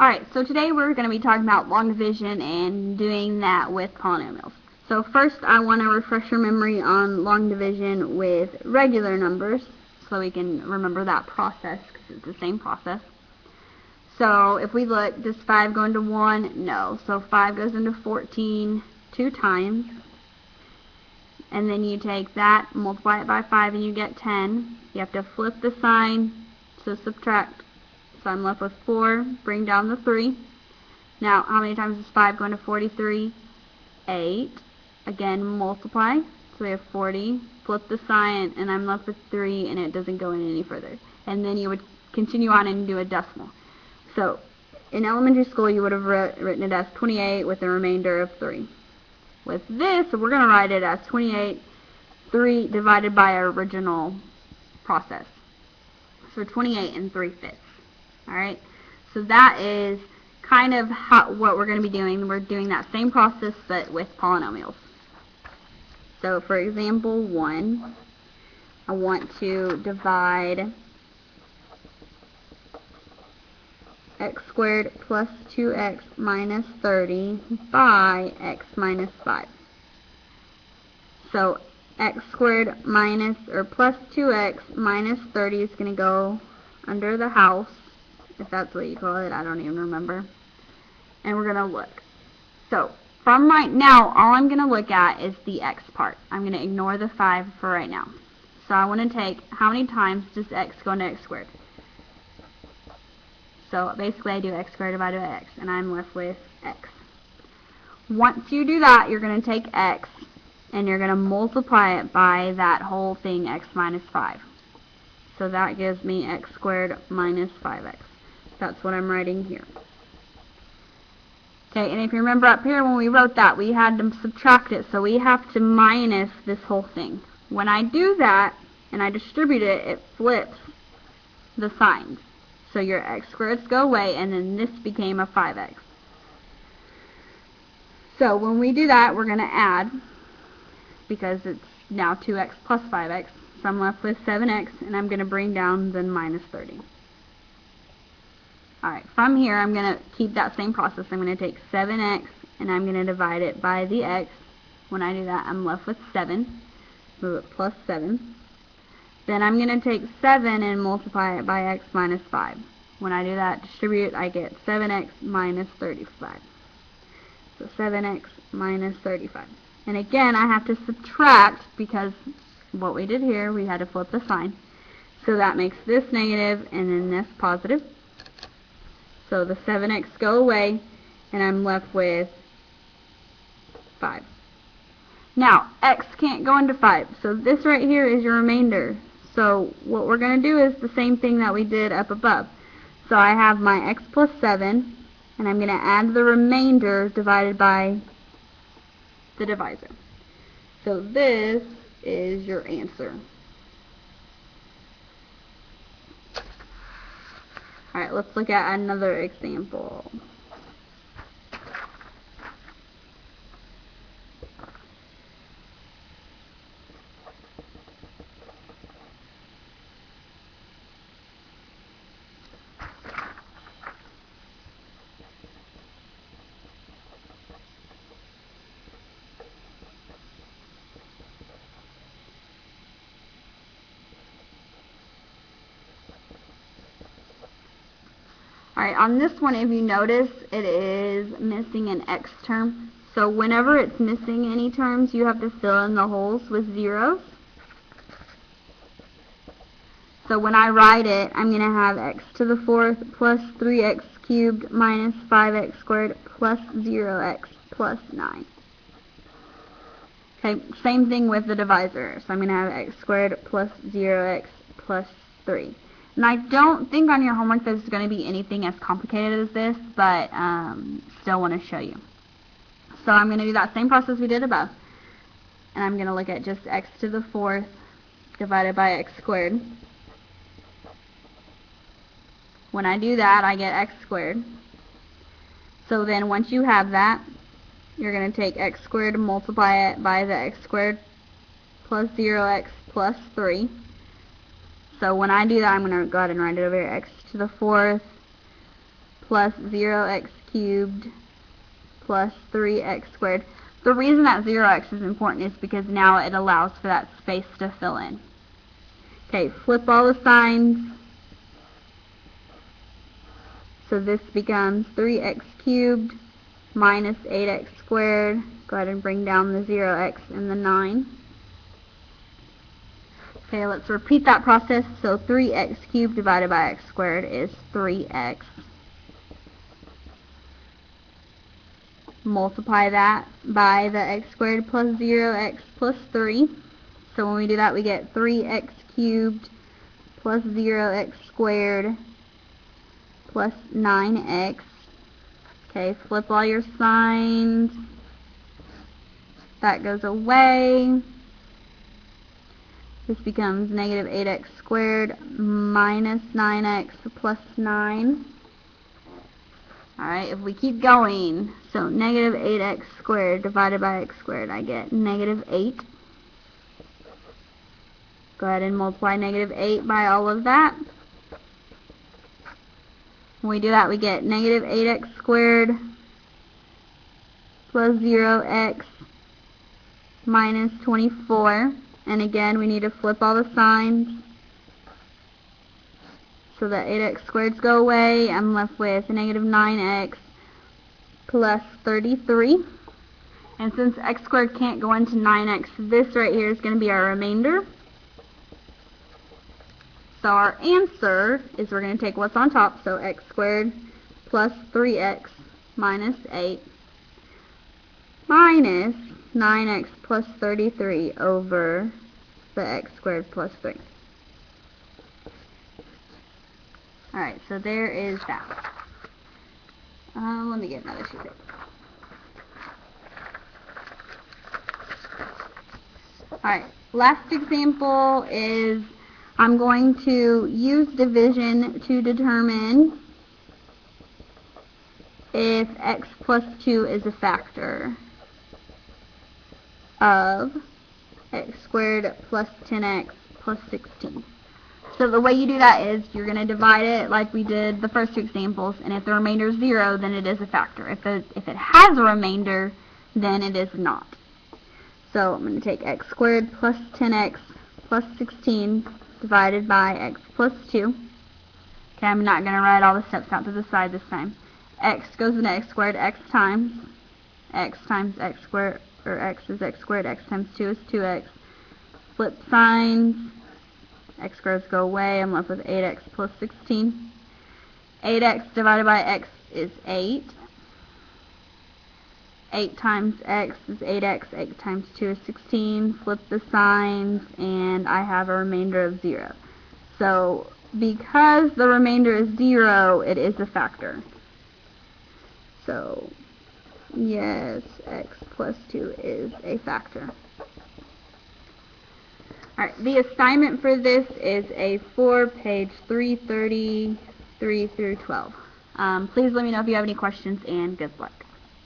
Alright, so today we're going to be talking about long division and doing that with polynomials. So first I want to refresh your memory on long division with regular numbers so we can remember that process because it's the same process. So if we look, does 5 go into 1? No. So 5 goes into 14 2 times. And then you take that, multiply it by 5, and you get 10. You have to flip the sign, so subtract. So I'm left with 4, bring down the 3. Now, how many times is 5 going to 43? 8. Again, multiply. So we have 40. Flip the sign, and I'm left with 3, and it doesn't go in any further. And then you would continue on and do a decimal. So, in elementary school, you would have written it as 28 with a remainder of 3. With this, we're going to write it as 28, 3 divided by our original process. So 28 3/5. Alright, so that is kind of what we're going to be doing. We're doing that same process but with polynomials. So for example 1, I want to divide x squared plus 2x minus 30 by x minus 5. So x squared minus or plus 2x minus 30 is going to go under the house, if that's what you call it. I don't even remember. And we're going to look. So from right now, all I'm going to look at is the x part. I'm going to ignore the 5 for right now. So I want to take, how many times does x go into x squared? So basically I do x squared divided by x, and I'm left with x. Once you do that, you're going to take x, and you're going to multiply it by that whole thing, x minus 5. So that gives me x squared minus 5x. That's what I'm writing here. Okay, and if you remember up here when we wrote that, we had to subtract it, so we have to minus this whole thing. When I do that, and I distribute it, it flips the signs. So your x squareds go away, and then this became a 5x. So when we do that, we're going to add, because it's now 2x plus 5x. So I'm left with 7x, and I'm going to bring down the minus 30. Alright, from here I'm going to keep that same process. I'm going to take 7x, and I'm going to divide it by the x. When I do that, I'm left with 7. Move it plus 7. Then I'm going to take 7 and multiply it by x minus 5. When I do that, distribute, I get 7x minus 35. So 7x minus 35. And again, I have to subtract because what we did here, we had to flip the sign. So that makes this negative and then this positive. So the 7x go away, and I'm left with 5. Now, x can't go into 5, so this right here is your remainder. So what we're going to do is the same thing that we did up above. So I have my x plus 7, and I'm going to add the remainder divided by the divisor. So this is your answer. Alright, let's look at another example. Alright, on this one, if you notice, it is missing an x term. So whenever it's missing any terms, you have to fill in the holes with zeros. So when I write it, I'm going to have x to the 4th plus 3x cubed minus 5x squared plus 0x plus 9. Okay, same thing with the divisor. So I'm going to have x squared plus 0x plus 3. And I don't think on your homework there's going to be anything as complicated as this, but still want to show you. So I'm going to do that same process we did above. And I'm going to look at just x to the 4th divided by x squared. When I do that, I get x squared. So then once you have that, you're going to take x squared and multiply it by the x squared plus 0x plus 3. So when I do that, I'm going to go ahead and write it over here. X to the 4th plus 0x cubed plus 3x squared. The reason that 0x is important is because now it allows for that space to fill in. Okay, flip all the signs. So this becomes 3x cubed minus 8x squared. Go ahead and bring down the 0x and the 9. Okay, let's repeat that process. So 3x cubed divided by x squared is 3x. Multiply that by the x squared plus 0x plus 3. So when we do that, we get 3x cubed plus 0x squared plus 9x. Okay, flip all your signs. That goes away. This becomes negative 8x squared minus 9x plus 9. Alright, if we keep going, so negative 8x squared divided by x squared, I get negative 8. Go ahead and multiply negative 8 by all of that. When we do that, we get negative 8x squared plus 0x minus 24. And again, we need to flip all the signs so that 8x squareds go away. I'm left with negative 9x plus 33. And since x squared can't go into 9x, this right here is going to be our remainder. So our answer is we're going to take what's on top, so x squared plus 3x minus 8 minus 9x plus 33 over the x squared plus 3. Alright, so there is that. Let me get another sheet of paper. Alright, last example is I'm going to use division to determine if x plus 2 is a factor of x squared plus 10x plus 16. So the way you do that is you're going to divide it like we did the first two examples, and if the remainder is 0, then it is a factor. If it has a remainder, then it is not. So I'm going to take x squared plus 10x plus 16 divided by x plus 2. Okay, I'm not going to write all the steps out to the side this time. X goes into x squared, x times x squared, or x is x squared, x times 2 is 2x. Flip signs. X squareds go away. I'm left with 8x plus 16. 8x divided by x is 8. 8 times x is 8x. 8 times 2 is 16. Flip the signs, and I have a remainder of 0. So because the remainder is 0, it is a factor. So yes, x plus 2 is a factor. Alright, the assignment for this is A4, page 333 through 12. Please let me know if you have any questions, and good luck.